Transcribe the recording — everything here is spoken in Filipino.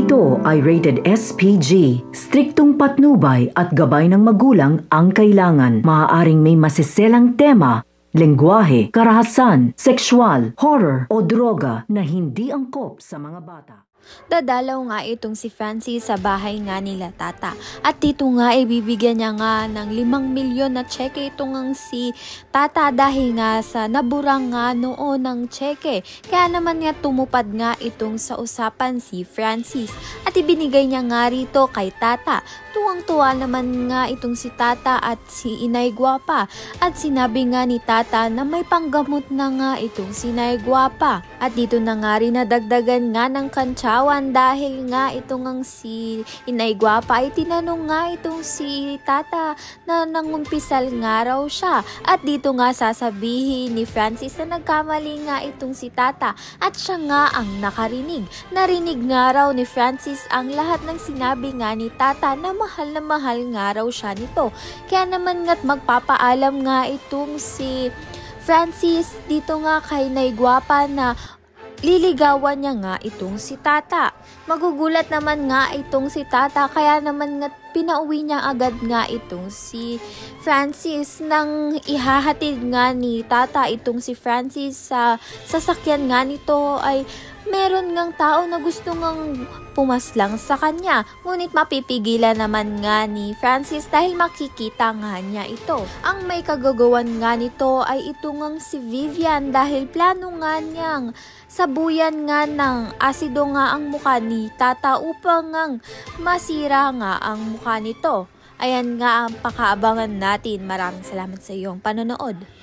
Ito ay rated SPG. Striktong patnubay at gabay ng magulang ang kailangan. Maaaring may masiselang tema, lengguwahe, karahasan, sexual, horror o droga na hindi angkop sa mga bata. Dadalaw nga itong si Francis sa bahay nga nila tata. At dito nga ibibigyan niya nga ng 5 milyon na cheque itong ang si tata dahil nga sa naburang nga noon ng cheque. Kaya naman nga tumupad nga itong sa usapan si Francis. At ibinigay niya nga rito kay tata. Tuwang-tuwa naman nga itong si tata at si Inay Guapa. At sinabi nga ni tata na may panggamot na nga itong si Inay Guapa. At dito na nga rin nadagdagan nga ng kantsawan dahil nga itong ang si Inay Guapa ay tinanong nga itong si tata na nangumpisal nga raw siya. At dito nga sasabihin ni Francis na nagkamali nga itong si tata at siya nga ang nakarinig. Narinig nga raw ni Francis ang lahat ng sinabi nga ni tata na mahal nga raw siya nito. Kaya naman nga't magpapaalam nga itong si Francis dito nga kay Inay Guapa na liligawan niya nga itong si tata. Magugulat naman nga itong si tata kaya naman nga pinauwi niya agad nga itong si Francis nang ihahatid nga ni tata itong si Francis sa sasakyan nga nito ay meron ngang tao na gusto ngang pumaslang sa kanya. Ngunit mapipigilan naman nga ni Francis dahil makikita nga niya ito. Ang may kagagawan nga nito ay ito ngang si Vivian dahil plano nga niyang sabuyan nga ng asido nga ang mukha ni tata upang ngang masira nga ang mukha nito. Ayan nga ang pakaabangan natin. Maraming salamat sa iyong panonood.